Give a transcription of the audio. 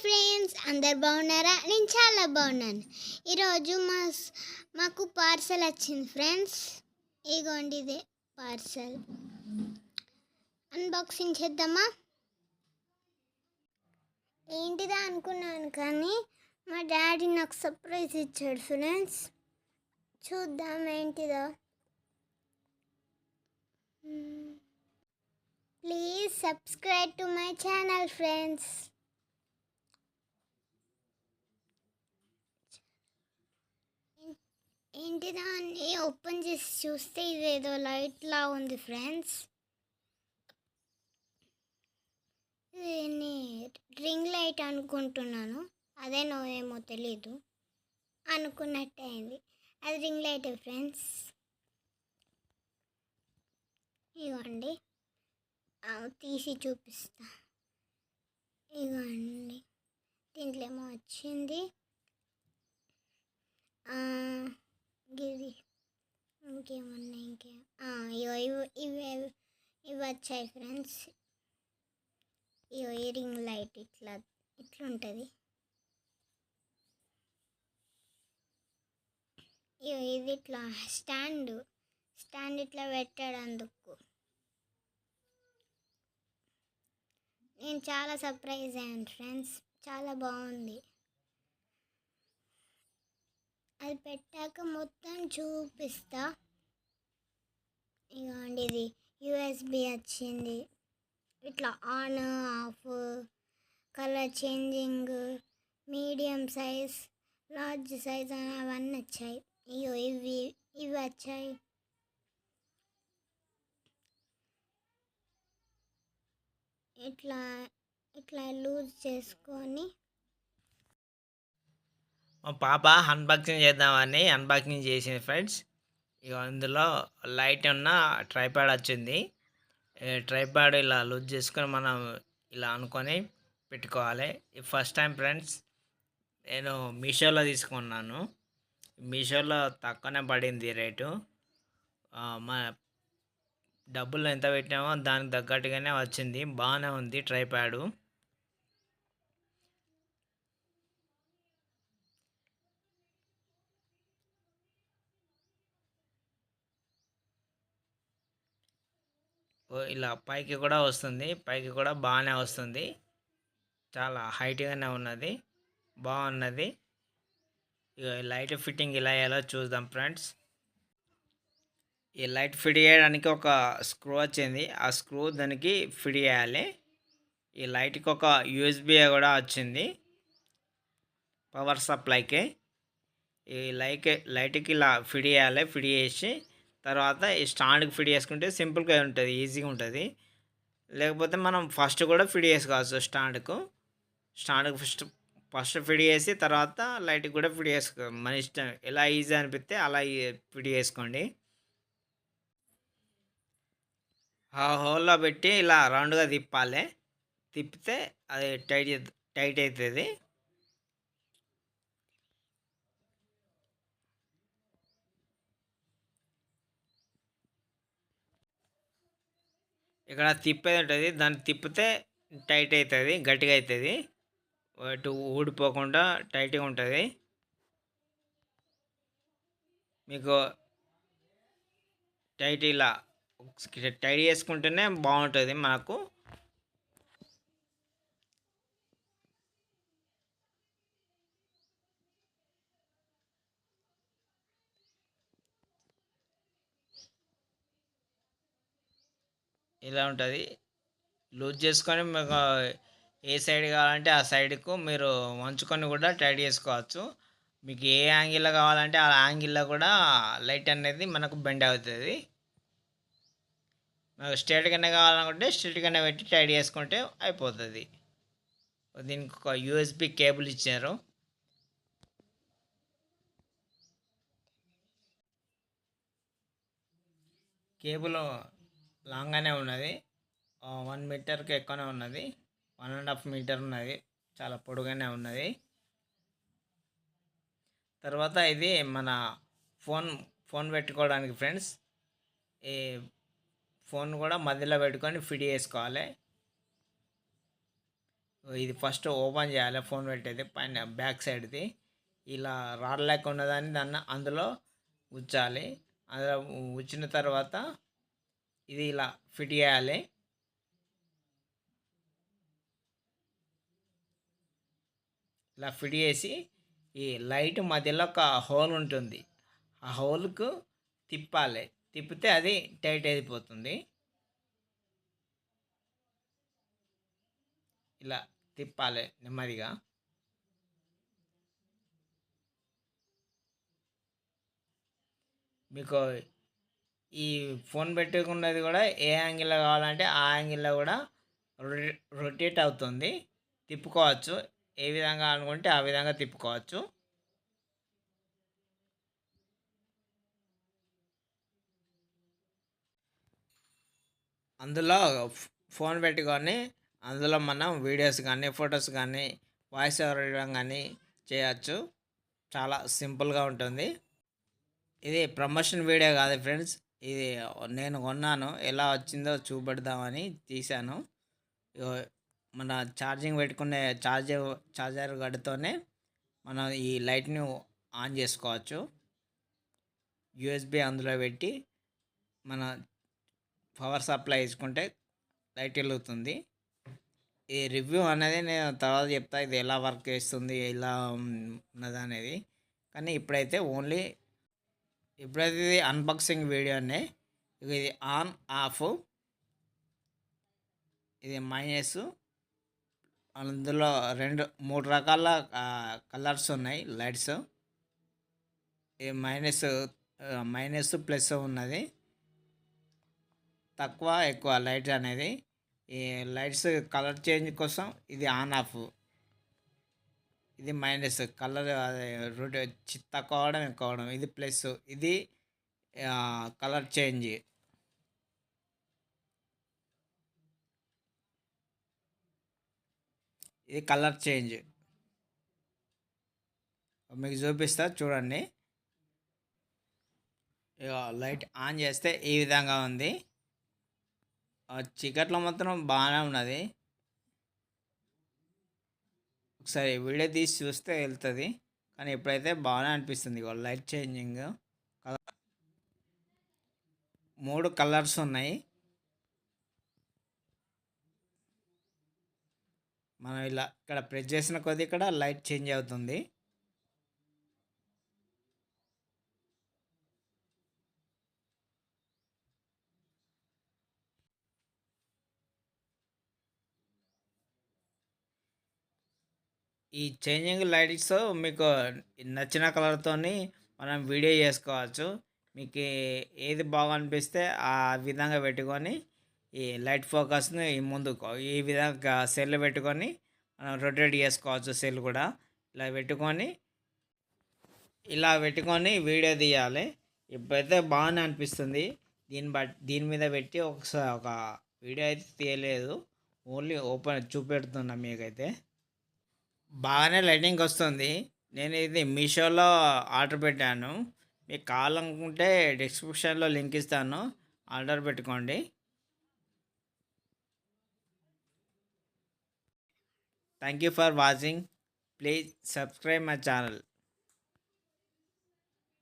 Friends, అందరు బాగున్నారా? నేను చాలా బాగున్నాను. ఈరోజు మాకు పార్సల్ వచ్చింది ఫ్రెండ్స్. ఇగోండి ఇదే పార్సల్. అన్బాక్సింగ్ చేద్దామా? ఏంటిదా అనుకున్నాను, కానీ మా డాడీ నాకు సర్ప్రైజ్ ఇచ్చాడు ఫ్రెండ్స్. చూద్దాం ఏంటిదో. Please subscribe to my channel friends. ఏంటిదా అని ఓపెన్ చేసి చూస్తే ఇదేదో లైట్లా ఉంది ఫ్రెండ్స్. దీన్ని రింగ్ లైట్ అనుకుంటున్నాను, అదేనో ఏమో తెలీదు. అనుకున్నట్టే అయింది, అది రింగ్ లైట్ ఫ్రెండ్స్. ఇగోండి, తీసి చూపిస్తా. ఇగోండి, దీంట్లో ఏమో వచ్చింది. గిది ఇంకేమున్నాయి, ఇవి వచ్చాయి ఫ్రెండ్స్. ఇగో ఈ రింగ్ లైట్ ఇట్లుంటుంది. ఇగో ఇది ఇట్లా స్టాండ్ ఇట్లా పెట్టాడు. అందుకు నేను చాలా సర్ప్రైజ్ అయ్యాను ఫ్రెండ్స్. చాలా బాగుంది. అది పెట్టాక మొత్తం చూపిస్తా. ఇగోండి, ఇది యూఎస్బి వచ్చింది. ఇట్లా on off, colour changing, medium size, large size అని అవన్నీ వచ్చాయి. ఇగో ఇవి వచ్చాయి. ఇట్లా లూజ్ చేసుకొని మా పాప అన్బాక్సింగ్ చేద్దామని అన్బాక్సింగ్ చేసింది ఫ్రెండ్స్. ఇక అందులో లైట్ ఉన్న ట్రైపాడ్ వచ్చింది. ట్రైపాడ్ ఇలా లూజ్ చేసుకొని మనం ఇలా అనుకొని పెట్టుకోవాలి. ఫస్ట్ టైం ఫ్రెండ్స్, నేను మీషోలో తీసుకున్నాను. మీషోలో తక్కువనే పడింది రేటు. మా డబ్బులు ఎంత పెట్టామో దానికి తగ్గట్టుగానే వచ్చింది. బాగానే ఉంది ట్రైపాడు. ఇలా పైకి కూడా వస్తుంది, పైకి కూడా బాగానే వస్తుంది. చాలా హైట్గానే ఉన్నది, బాగున్నది. ఇక లైట్ ఫిట్టింగ్ ఇలా ఎలా చూద్దాం ఫ్రెండ్స్. ఈ లైట్ ఫిట్ చేయడానికి ఒక స్క్రూ వచ్చింది, ఆ స్క్రూ దానికి ఫిట్ చేయాలి. ఈ లైట్కి ఒక యూఎస్బి కూడా వచ్చింది పవర్ సప్లైకి. ఈ లైట్కి ఇలా ఫిట్ చేయాలి. ఫిట్ చేసి తర్వాత ఈ స్టాండ్కి ఫిట్ చేసుకుంటే సింపుల్గా ఉంటుంది, ఈజీగా ఉంటుంది. లేకపోతే మనం ఫస్ట్ కూడా ఫిట్ చేసుకోవచ్చు. స్టాండ్కి ఫస్ట్ ఫిట్ చేసి తర్వాత లైట్కి కూడా ఫిట్ చేసుకో, మన ఇష్టం. ఎలా ఈజీ అనిపిస్తే అలా ఫిట్ చేసుకోండి. ఆ హోల్లో పెట్టి ఇలా రౌండ్గా తిప్పాలి. తిప్పితే అది టైట్ అవుతుంది. ఇక్కడ తిప్పేది ఉంటుంది, దాన్ని తిప్పితే టైట్ అవుతుంది, గట్టిగా అవుతుంది. అటు ఊడిపోకుండా టైట్గా ఉంటుంది. మీకు ఇలా టైట్ చేసుకుంటేనే బాగుంటుంది మనకు. ఇలా ఉంటుంది. లూజ్ చేసుకొని మీకు ఏ సైడ్ కావాలంటే ఆ సైడ్కు మీరు వంచుకొని కూడా టైట్ చేసుకోవచ్చు. మీకు ఏ యాంగిల్లో కావాలంటే ఆ యాంగిల్లో కూడా లైట్ అనేది మనకు బెండ్ అవుతుంది. మనకు స్ట్రైట్గానే కావాలనుకుంటే స్ట్రైట్గానే పెట్టి టైట్ చేసుకుంటే అయిపోతుంది. దీనికి ఒక యూఎస్బి కేబుల్ ఇచ్చారు. కేబుల్ లాంగ్గానే ఉన్నది, 1 మీటర్కి ఎక్కువనే ఉన్నది, 1.5 మీటర్ ఉన్నది, చాలా పొడుగానే ఉన్నది. తర్వాత ఇది మన ఫోన్ పెట్టుకోవడానికి ఫ్రెండ్స్. ఈ ఫోన్ కూడా మధ్యలో పెట్టుకొని ఫిట్ చేసుకోవాలి. ఇది ఫస్ట్ ఓపెన్ చేయాలి. ఫోన్ పెట్టేది పైన బ్యాక్ సైడ్ది ఇలా రాడ్ లెక్క ఉన్నదాన్ని దాన్ని అందులో ఉంచాలి. అందులో ఉంచిన తర్వాత ఇది ఇలా ఫిట్ చేయాలి. ఇలా ఫిట్ చేసి ఈ లైట్ మధ్యలో ఒక హోల్ ఉంటుంది. ఆ హోల్కు తిప్పాలి. తిప్పితే అది టైట్ అయిపోతుంది. ఇలా తిప్పాలి నెమ్మదిగా. మీకు ఈ ఫోన్ పెట్టుకున్నది కూడా ఏ యాంగిల్లో కావాలంటే ఆ యాంగిల్లో కూడా రొటేట్ అవుతుంది. తిప్పుకోవచ్చు. ఏ విధంగా అనుకుంటే ఆ విధంగా తిప్పుకోవచ్చు. అందులో ఫోన్ పెట్టుకొని అందులో మనం వీడియోస్ కానీ ఫొటోస్ కానీ వాయిస్ ఓవర్ ఇవ్వడం కానీ చేయవచ్చు. చాలా సింపుల్గా ఉంటుంది. ఇది ప్రమోషన్ వీడియో కాదు ఫ్రెండ్స్. ఇది నేను కొన్నాను, ఎలా వచ్చిందో చూపెడదామని తీశాను. మన ఛార్జింగ్ పెట్టుకునే ఛార్జర్ గడితోనే మనం ఈ లైట్ని ఆన్ చేసుకోవచ్చు. యూఎస్బి అందులో పెట్టి మన పవర్ సప్లై వేసుకుంటే లైట్ వెలుగుతుంది. ఈ రివ్యూ అనేది నేను తర్వాత చెప్తా, ఇది ఎలా వర్క్ చేస్తుంది, ఎలా ఉన్నది అనేది. కానీ ఇప్పుడైతే ఇది అన్బాక్సింగ్ వీడియోనే. ఇది ఆన్ ఆఫ్, ఇది మైనస్. అందులో 3 రకాల కలర్స్ ఉన్నాయి లైట్స్. ఈ మైనస్ ప్లస్ ఉన్నది. తక్కువ ఎక్కువ లైట్ అనేది. ఈ లైట్స్ కలర్ చేంజ్ కోసం ఇది ఆన్ ఆఫ్, ఇది మైనస్ కలర్ తక్కువ అవడం ఎక్కువ అవడం. ఇది ప్లస్, ఇది కలర్ చేంజ్. ఇది కలర్ చేంజ్ మీకు చూపిస్తా చూడండి. ఇక లైట్ ఆన్ చేస్తే ఈ విధంగా ఉంది. చీకట్లో మాత్రం బాగానే ఉన్నది. ఒకసారి వీడియో తీసి చూస్తే వెళ్తుంది. కానీ ఇప్పుడైతే బాగానే అనిపిస్తుంది. ఇక లైట్ చేంజింగ్ 3 కలర్స్ ఉన్నాయి. మనం ఇలా ఇక్కడ ప్రెస్ చేసిన కొద్దీ ఇక్కడ లైట్ చేంజ్ అవుతుంది. ఈ చేంజింగ్ లైట్స్ మీకు నచ్చిన కలర్తోని మనం వీడియో చేసుకోవచ్చు. మీకు ఏది బాగా అనిపిస్తే ఆ విధంగా పెట్టుకొని ఈ లైట్ ఫోకస్ని ముందుకు ఈ విధంగా సెల్ పెట్టుకొని మనం రొటేట్ చేసుకోవచ్చు. సెల్ కూడా ఇలా పెట్టుకొని వీడియో తీయాలి. ఇప్పుడైతే బాగానే అనిపిస్తుంది. దీని మీద పెట్టి ఒకసారి ఒక వీడియో అయితే తీయలేదు, ఓన్లీ ఓపెన్ చూపెడుతున్నా మీకైతే. బాగానే లైటింగ్ వస్తుంది. నేను ఇది మీషోలో ఆర్డర్ పెట్టాను. మీకు కావాలనుకుంటే డిస్క్రిప్షన్లో లింక్ ఇస్తాను, ఆర్డర్ పెట్టుకోండి. Thank you for watching. Please subscribe my channel.